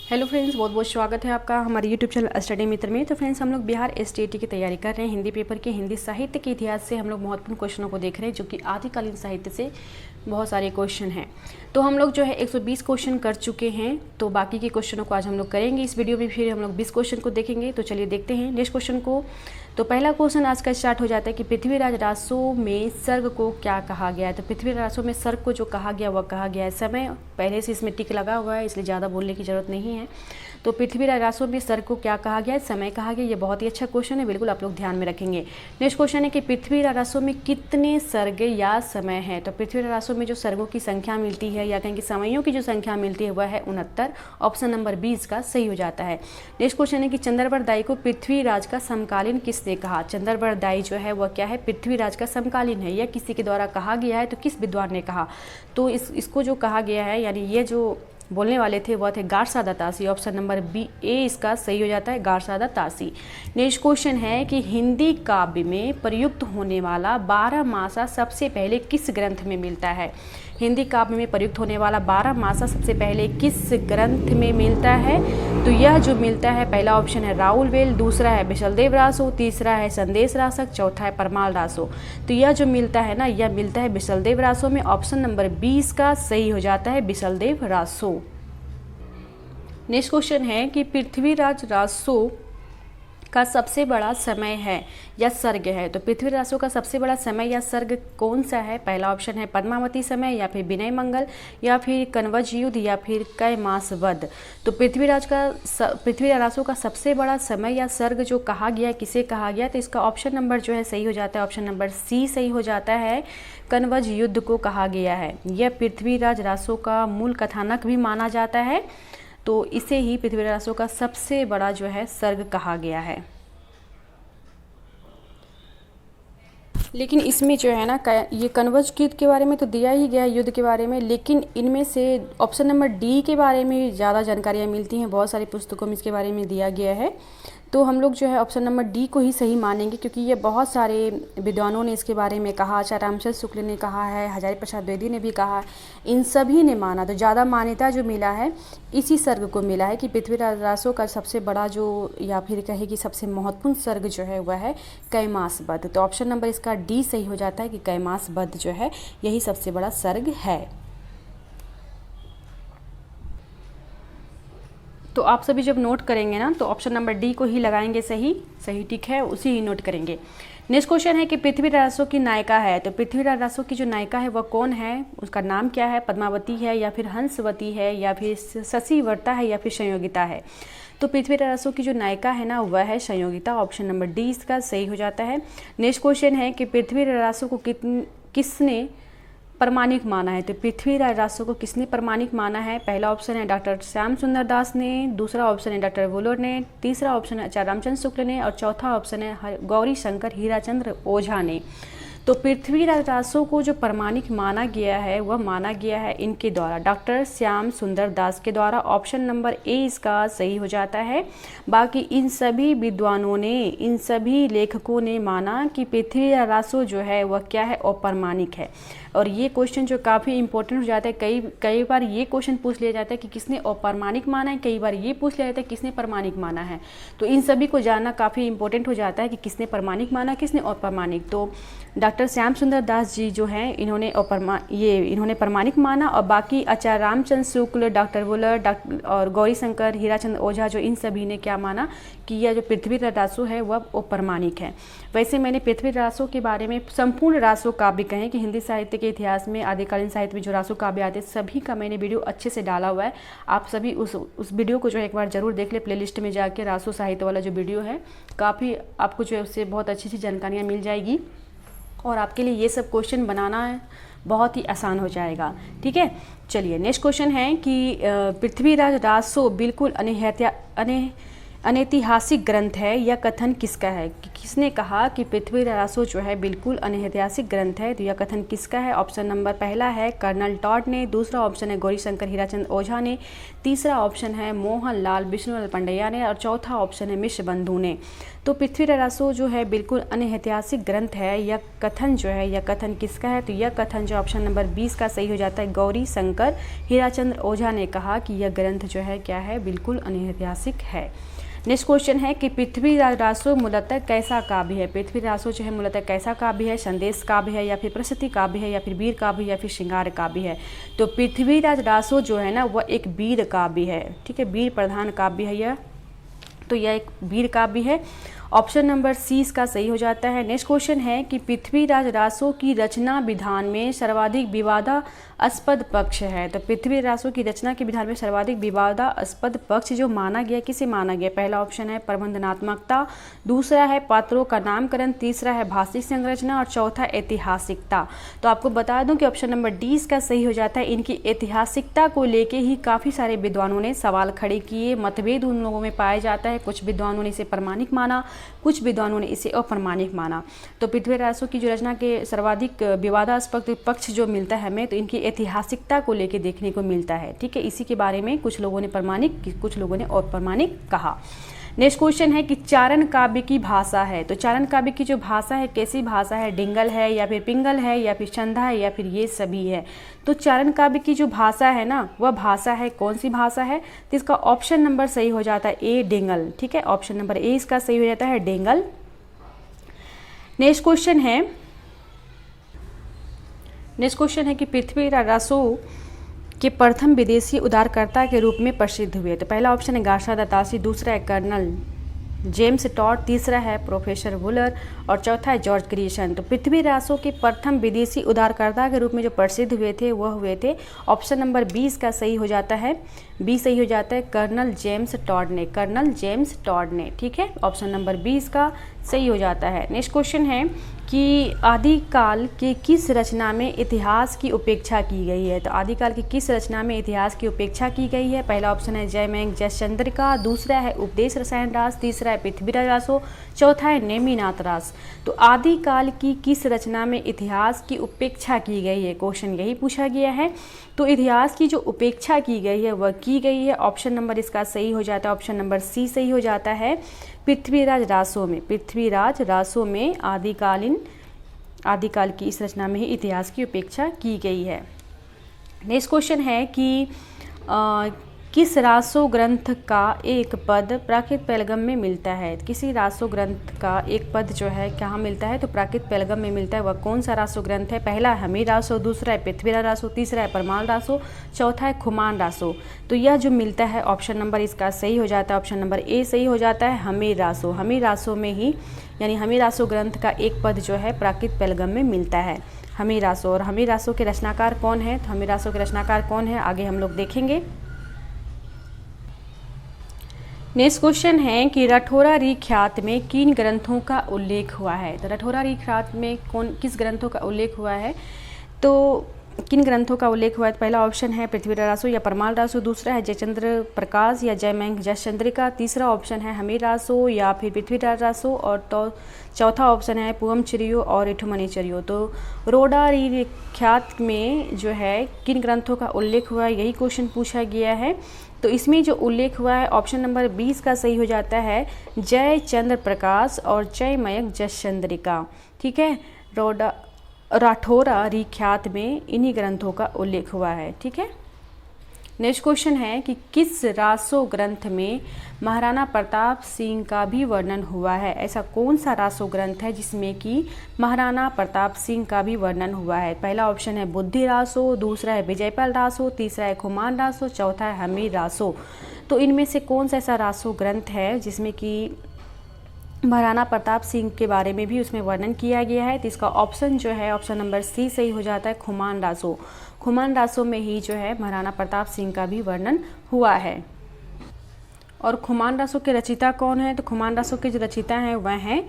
Hello friends, बहुत बहुत स्वागत है आपका हमारे यूट्यूब चैनल स्टडी मित्र में। तो फ्रेंड्स, हम लोग बिहार एसटीईटी की तैयारी कर रहे हैं। हिंदी पेपर के हिंदी साहित्य के इतिहास से हम लोग महत्वपूर्ण क्वेश्चनों को देख रहे हैं, जो कि आदिकालीन साहित्य से बहुत सारे क्वेश्चन हैं। तो हम लोग जो है 120 क्वेश्चन कर चुके हैं, तो बाकी के क्वेश्चनों को आज हम लोग करेंगे इस वीडियो में। फिर हम लोग 20 क्वेश्चन को देखेंगे। तो चलिए देखते हैं नेक्स्ट क्वेश्चन को। तो पहला क्वेश्चन आज का स्टार्ट हो जाता है कि पृथ्वीराज रासो में सर्ग को क्या कहा गया है। तो पृथ्वीराज रासो में सर्ग को जो कहा गया वह कहा गया है समय। पहले से इसमें टिक लगा हुआ है, इसलिए ज़्यादा बोलने की ज़रूरत नहीं है। तो पृथ्वीराज रासो में सर्ग को क्या कहा गया है, समय कहा गया। ये बहुत ही अच्छा क्वेश्चन है, बिल्कुल आप लोग ध्यान में रखेंगे। नेक्स्ट क्वेश्चन है कि पृथ्वीराज रासो में कितने सर्ग या समय है। तो पृथ्वीराज रासो में जो सर्गों की संख्या मिलती है या कहेंगे समयों की जो संख्या मिलती है वह है 69। ऑप्शन नंबर 20 का सही हो जाता है। नेक्स्ट क्वेश्चन है कि चंद्रबरदाई को पृथ्वीराज का समकालीन किसने कहा। चंद्रबरदाई जो है वह क्या है, पृथ्वीराज का समकालीन है। यह किसी के द्वारा कहा गया है, तो किस विद्वान ने कहा। तो इसको जो कहा गया है, यानी ये जो बोलने वाले थे वह थे गारसादा तासी। ऑप्शन नंबर बी ए इसका सही हो जाता है, गारसादा तासी। नेक्स्ट क्वेश्चन है कि हिंदी काव्य में प्रयुक्त होने वाला 12 मासा सबसे पहले किस ग्रंथ में मिलता है। हिंदी काव्य में प्रयुक्त होने वाला 12 मासा सबसे पहले किस ग्रंथ में मिलता है। तो यह जो मिलता है, पहला ऑप्शन है राउलवेल, दूसरा है बिशलदेव रासो, तीसरा है संदेश रासक, चौथा है परमाल रासो। तो यह जो मिलता है ना, यह मिलता है बिशलदेव रासो में। ऑप्शन नंबर 20 का सही हो जाता है, बिशलदेव रासो। नेक्स्ट क्वेश्चन है कि पृथ्वीराज रासो का सबसे बड़ा समय है या सर्ग है। तो पृथ्वीराज रासो का सबसे बड़ा समय या सर्ग कौन सा है। पहला ऑप्शन है पद्मावती समय, या फिर विनय मंगल, या फिर कनवज युद्ध, या फिर कैमास वध। तो पृथ्वीराज रासो का सबसे बड़ा समय या सर्ग जो कहा गया, किसे कहा गया, तो इसका ऑप्शन नंबर जो है सही हो जाता है, ऑप्शन नंबर सी सही हो जाता है, कनवज युद्ध को कहा गया है। यह पृथ्वीराज रासो का मूल कथानक भी माना जाता है, तो इसे ही पृथ्वीराज रासो का सबसे बड़ा जो है सर्ग कहा गया है। लेकिन इसमें जो है ना, ये कनवज युद्ध के बारे में तो दिया ही गया युद्ध के बारे में, लेकिन इनमें से ऑप्शन नंबर डी के बारे में ज़्यादा जानकारियाँ मिलती हैं। बहुत सारी पुस्तकों में इसके बारे में दिया गया है, तो हम लोग जो है ऑप्शन नंबर डी को ही सही मानेंगे, क्योंकि ये बहुत सारे विद्वानों ने इसके बारे में कहा। आचार्य रामचंद्र शुक्ल ने कहा है, हजारी प्रसाद द्विवेदी ने भी कहा, इन सभी ने माना। तो ज़्यादा मान्यता जो मिला है इसी सर्ग को मिला है कि पृथ्वीराज रासो का सबसे बड़ा जो, या फिर कहे कि सबसे महत्वपूर्ण सर्ग जो है वह है कैमास वध। तो ऑप्शन नंबर इसका डी सही हो जाता है कि कैमास वध जो है यही सबसे बड़ा सर्ग है। तो आप सभी जब नोट करेंगे ना, तो ऑप्शन नंबर डी को ही लगाएंगे, सही टिक है, उसी ही नोट करेंगे। नेक्स्ट क्वेश्चन है कि पृथ्वीराज रासो की नायिका है। तो पृथ्वीराज रासो की जो नायिका है वह कौन है, उसका नाम क्या है। पद्मावती है, या फिर हंसवती है, या फिर शशिवर्ता है, या फिर संयोगिता है। तो पृथ्वीराज रासो की जो नायिका है ना, वह है संयोगिता। ऑप्शन नंबर डी इसका सही हो जाता है। नेक्स्ट क्वेश्चन है कि पृथ्वीराज रासो को किसने प्रमाणिक माना है। तो पृथ्वीराज रासो को किसने प्रमाणिक माना है। पहला ऑप्शन है डॉक्टर श्याम सुंदर दास ने, दूसरा ऑप्शन है डॉक्टर वुलर ने, तीसरा ऑप्शन है आचार्य रामचंद्र शुक्ल ने, और चौथा ऑप्शन है गौरी शंकर हीराचंद्र ओझा ने। तो पृथ्वीराज रासो को जो प्रमाणिक माना गया है वह माना गया है इनके द्वारा, डॉक्टर श्याम सुंदर दास के द्वारा। ऑप्शन नंबर ए इसका सही हो जाता है। बाकी इन सभी विद्वानों ने, इन सभी लेखकों ने माना कि पृथ्वीराज रासो जो है वह क्या है, अप्रमाणिक है। और ये क्वेश्चन जो काफ़ी इंपॉर्टेंट हो जाता है, कई बार ये क्वेश्चन पूछ लिया जाता है कि किसने अप्रमाणिक माना है, कई बार ये पूछ लिया जाता है किसने प्रमाणिक माना है। तो इन सभी को जानना काफ़ी इंपॉर्टेंट हो जाता है कि किसने प्रमाणिक माना, किसने अप्रमाणिक। तो डॉक्टर श्याम सुंदर दास जी जो हैं इन्होंने प्रमाणिक माना, और बाकी आचार्य रामचंद्र शुक्ल, डॉक्टर वुलर और गौरी शंकर हीराचंद्र ओझा जो इन सभी ने क्या माना कि यह जो पृथ्वीराज रासो है वह अप्रमाणिक है। वैसे मैंने पृथ्वीराज रासो के बारे में संपूर्ण रासो काव्य कहें कि हिंदी साहित्य के इतिहास में, आदिकालीन साहित्य में जो रासो काव्य आते हैं सभी का मैंने वीडियो अच्छे से डाला हुआ है। आप सभी उस वीडियो को जो है एक बार जरूर देख ले। प्लेलिस्ट में जाके रासो साहित्य वाला जो वीडियो है, काफ़ी आपको जो है उससे बहुत अच्छी अच्छी जानकारियाँ मिल जाएगी, और आपके लिए ये सब क्वेश्चन बनाना है बहुत ही आसान हो जाएगा। ठीक है, चलिए नेक्स्ट क्वेश्चन है कि पृथ्वीराज रासो बिल्कुल अनैतिहासिक ग्रंथ है, यह कथन किसका है। किसने कहा कि पृथ्वीराज रासो जो है बिल्कुल अनैतिहासिक ग्रंथ है। तो यह कथन किसका है। ऑप्शन नंबर पहला है कर्नल टॉड ने, दूसरा ऑप्शन है गौरी शंकर हीराचंद्र ओझा ने, तीसरा ऑप्शन है मोहन लाल विष्णुलाल पंड्या ने, और चौथा ऑप्शन है मिश्र बंधु ने। तो पृथ्वीराज रासो जो है बिल्कुल अनऐतिहासिक ग्रंथ है। यह कथन जो है, यह कथन किसका है? तो यह कथन जो ऑप्शन नंबर 20 का सही हो जाता है, गौरी शंकर हीराचंद्र ओझा ने कहा कि यह ग्रंथ जो है क्या है, बिल्कुल अनऐतिहासिक है। नेक्स्ट क्वेश्चन है कि पृथ्वीराज रासो मूलतः कैसा काव्य है? पृथ्वीराज रासो जो है मूलतः कैसा काव्य है? संदेश काव्य है, या फिर प्रशस्ति काव्य है, या फिर वीर काव्य, या फिर श्रृंगार काव्य है? तो पृथ्वीराज रासो जो है ना वह एक वीर काव्य है। ठीक है, वीर प्रधान काव्य है यह, तो यह एक वीर काव्य है। ऑप्शन नंबर सी इसका सही हो जाता है। नेक्स्ट क्वेश्चन है कि पृथ्वीराज रासो की रचना विधान में सर्वाधिक विवादास्पद पक्ष है। तो पृथ्वीराज रासो की रचना के विधान में सर्वाधिक विवादास्पद पक्ष जो माना गया, किसे माना गया? पहला ऑप्शन है प्रबंधनात्मकता, दूसरा है पात्रों का नामकरण, तीसरा है भाषिक संरचना और चौथा ऐतिहासिकता। तो आपको बता दूं कि ऑप्शन नंबर डी इसका सही हो जाता है। इनकी ऐतिहासिकता को लेके ही काफ़ी सारे विद्वानों ने सवाल खड़े किए, मतभेद उन लोगों में पाया जाता है। कुछ विद्वानों ने इसे प्रमाणिक माना, कुछ विद्वानों ने इसे अप्रमाणिक माना। तो पृथ्वीराज रासो की जो रचना के सर्वाधिक विवादास्पद पक्ष जो मिलता है हमें, तो इनकी ऐतिहासिकता को लेके देखने को मिलता है। ठीक है, इसी के बारे में कुछ लोगों ने प्रमाणिक, कुछ लोगों ने अप्रमाणिक कहा। नेक्स्ट क्वेश्चन है कि चारण काव्य की भाषा है। तो चारण काव्य की जो भाषा है कैसी भाषा है? डिंगल है, या फिर पिंगल है, या फिर छंदा है, या फिर ये सभी है? तो चारण काव्य की जो भाषा है ना, वह भाषा है कौन सी भाषा है? तो इसका ऑप्शन नंबर सही हो जाता है ए, डिंगल। ठीक है, ऑप्शन नंबर ए इसका सही हो जाता है, डिंगल। नेक्स्ट क्वेश्चन है कि पृथ्वीराज रासो के प्रथम विदेशी उद्धारकर्ता के रूप में प्रसिद्ध हुए। तो पहला ऑप्शन है गार्सा दत्तासी, दूसरा है कर्नल जेम्स टॉड, तीसरा है प्रोफेसर वुलर और चौथा है जॉर्ज क्रिएशन। तो पृथ्वीराज रासो के प्रथम विदेशी उद्धारकर्ता के रूप में जो प्रसिद्ध हुए थे वह हुए थे, ऑप्शन नंबर 20 का सही हो जाता है, बी सही हो जाता है, कर्नल जेम्स टॉड ने, कर्नल जेम्स टॉड ने। ठीक है, ऑप्शन नंबर 20 का सही हो जाता है। नेक्स्ट क्वेश्चन है कि आदिकाल के किस रचना में इतिहास की उपेक्षा की गई है? तो आदिकाल की किस रचना में इतिहास की उपेक्षा की गई है? पहला ऑप्शन है जयमेघ जयचंद्रिका, दूसरा है उपदेश रसायन रास, तीसरा है पृथ्वीराज रासो, चौथा है नेमिनाथ रास। तो आदिकाल की किस रचना में इतिहास की उपेक्षा की गई है? क्वेश्चन यही पूछा गया है। तो इतिहास की जो उपेक्षा की गई है वह की गई है, ऑप्शन नंबर इसका सही हो जाता है, ऑप्शन नंबर सी सही हो जाता है, पृथ्वीराज रासो में। पृथ्वीराज रासो में आदिकाल की इस रचना में ही इतिहास की उपेक्षा की गई है। नेक्स्ट क्वेश्चन है कि किस रासो ग्रंथ का एक पद प्राकृत पैलगम में मिलता है? किसी रासो ग्रंथ का एक पद जो है कहाँ मिलता है? तो प्राकृत पैलगम में मिलता है। वह कौन सा रासो ग्रंथ है? पहला है हमीर रासो, दूसरा है पृथ्वीराज रासो, तीसरा है परमाल रासो, चौथा है खुमान रासो। तो यह जो मिलता है ऑप्शन नंबर इसका सही हो जाता है, ऑप्शन नंबर ए सही हो जाता है, हमीर रासो। हमीर रासो में ही, यानी हमीर रासो ग्रंथ का एक पद जो है प्राकृत पैलगम में मिलता है, हमीर रासो। और हमीर रासो के रचनाकार कौन है? तो हमीर रासो के रचनाकार कौन है आगे हम लोग देखेंगे। नेक्स्ट क्वेश्चन है कि रठौरारी ख्यात में किन ग्रंथों का उल्लेख हुआ है? तो रठौरारी ख्यात में किस ग्रंथों का उल्लेख हुआ है? तो किन ग्रंथों का उल्लेख हुआ है? पहला ऑप्शन है पृथ्वीराज रासो या परमाल रासो, दूसरा है जयचंद्र प्रकाश या जयमेघ जयचंद्रिका, तीसरा ऑप्शन है हमीर रासो या फिर पृथ्वीराज रासो और तो चौथा ऑप्शन है पुअम चिरियो और इठुमनी चिरियो। तो रठौरारी ख्यात में जो है किन ग्रंथों का उल्लेख हुआ है, यही क्वेश्चन पूछा गया है। तो इसमें जो उल्लेख हुआ है ऑप्शन नंबर 20 का सही हो जाता है, जयचंद्र प्रकाश और जयमेघ जयचंद्रिका। ठीक है, राठौरारी ख्यात में इन्हीं ग्रंथों का उल्लेख हुआ है। ठीक है, नेक्स्ट क्वेश्चन है कि किस रासो ग्रंथ में महाराणा प्रताप सिंह का भी वर्णन हुआ है? ऐसा कौन सा रासो ग्रंथ है जिसमें कि महाराणा प्रताप सिंह का भी वर्णन हुआ है? पहला ऑप्शन है बुद्धि रासो, दूसरा है विजयपाल रासो, तीसरा है खुमान रासो, चौथा है हमीर रासो। तो इनमें से कौन सा ऐसा रासो ग्रंथ है जिसमें कि महाराणा प्रताप सिंह के बारे में भी उसमें वर्णन किया गया है? तो इसका ऑप्शन जो है ऑप्शन नंबर सी सही हो जाता है, खुमान रासो। खुमान रासो में ही जो है महाराणा प्रताप सिंह का भी वर्णन हुआ है। और खुमान रासो के रचयिता कौन है? तो खुमान रासो के जो रचयिता हैं वह हैं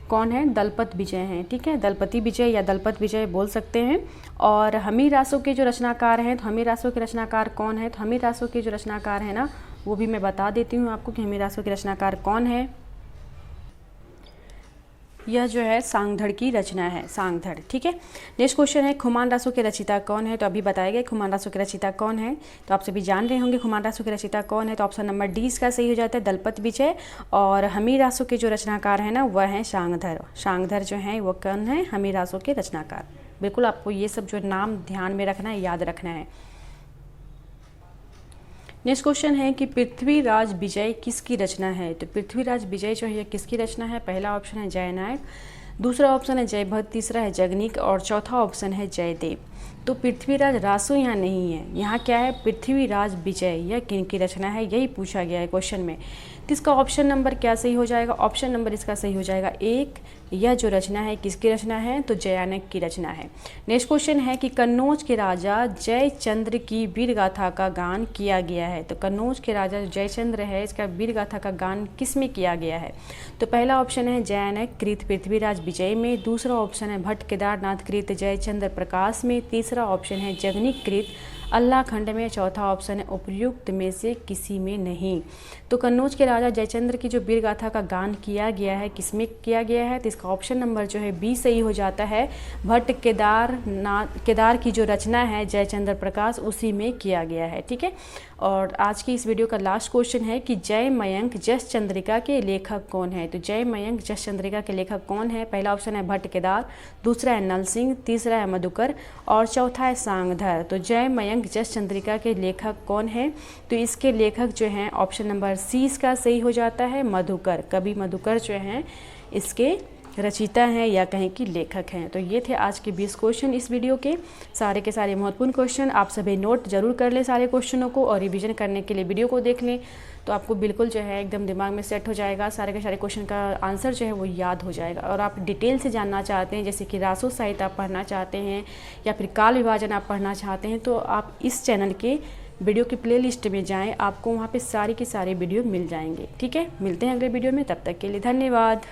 कौन है? दलपत विजय हैं। ठीक है, दलपति विजय या दलपत विजय बोल सकते हैं। और हमीर रासो के जो रचनाकार हैं, तो हमीर रासो के रचनाकार कौन है? तो हमीर रासो के जो रचनाकार हैं ना वो भी मैं बता देती हूँ आपको कि हमीर रासो के रचनाकार कौन है। यह जो है सांगधड़ की रचना है, सांगधड़। ठीक है, नेक्स्ट क्वेश्चन है खुमान रासो के रचयिता कौन है? तो अभी बताया गया खुमान रासो के रचयिता कौन है, तो आप सभी जान रहे होंगे खुमान रासो के रचयिता कौन है। तो ऑप्शन नंबर डी इसका सही हो जाता है, दलपत विजय। और हमीर रासो के जो रचनाकार हैं ना वह हैं सांगधर। सांगधर जो हैं वो कौन है? हमीर रासो के रचनाकार। बिल्कुल आपको ये सब जो नाम ध्यान में रखना है, याद रखना है। नेक्स्ट क्वेश्चन है कि पृथ्वीराज विजय किसकी रचना है? तो पृथ्वीराज विजय जो है ये किसकी रचना है? पहला ऑप्शन है जयनायक, दूसरा ऑप्शन है जयभद्र, तीसरा है जगनीक और चौथा ऑप्शन है जयदेव। तो पृथ्वीराज रासो यहाँ नहीं है, यहाँ क्या है? पृथ्वीराज विजय। यह किनकी रचना है, यही पूछा गया है क्वेश्चन में। तो इसका ऑप्शन नंबर क्या सही हो जाएगा? ऑप्शन नंबर इसका सही हो जाएगा 1। यह जो रचना है किसकी रचना है? तो जयानक की रचना है। नेक्स्ट क्वेश्चन है कि कन्नौज के राजा जयचंद्र की वीर गाथा का गान किया गया है। तो कन्नौज के राजा जयचंद्र है, इसका वीर गाथा का गान किस में किया गया है? तो पहला ऑप्शन है जयानक कृत पृथ्वीराज विजय में, दूसरा ऑप्शन है भट्ट केदारनाथ कृत जयचंद्र प्रकाश में, तीसरा ऑप्शन है जगनीक कृत अल्लाह खंड में, चौथा ऑप्शन है उपर्युक्त में से किसी में नहीं। तो कन्नौज के राजा जयचंद्र की जो वीर गाथा का गान किया गया है किस में किया गया है? तो इसका ऑप्शन नंबर जो है बी सही हो जाता है, भट्ट केदार की जो रचना है जयचंद्र प्रकाश उसी में किया गया है। ठीक है, और आज की इस वीडियो का लास्ट क्वेश्चन है कि जय मयंक जस चंद्रिका के लेखक कौन है? तो जय मयंक जस चंद्रिका के लेखक कौन है? पहला ऑप्शन है भट्ट केदार, दूसरा है नल सिंह, तीसरा है मधुकर और चौथा है सांगधर। तो जय मयंक जस चंद्रिका के लेखक कौन है? तो इसके लेखक जो हैं ऑप्शन नंबर सी इसका सही हो जाता है, मधुकर। कवि मधुकर जो हैं इसके रचयिता हैं या कहें कि लेखक हैं। तो ये थे आज के 20 क्वेश्चन इस वीडियो के सारे महत्वपूर्ण क्वेश्चन। आप सभी नोट जरूर कर लें सारे क्वेश्चनों को और रिवीजन करने के लिए वीडियो को देख लें, तो आपको बिल्कुल जो है एकदम दिमाग में सेट हो जाएगा। सारे के सारे क्वेश्चन का आंसर जो है वो याद हो जाएगा। और आप डिटेल से जानना चाहते हैं, जैसे कि रासो साहित्य आप पढ़ना चाहते हैं या फिर काल विभाजन आप पढ़ना चाहते हैं, तो आप इस चैनल के वीडियो की प्लेलिस्ट में जाएं, आपको वहाँ पे सारी की सारी वीडियो मिल जाएंगे। ठीक है, मिलते हैं अगले वीडियो में, तब तक के लिए धन्यवाद।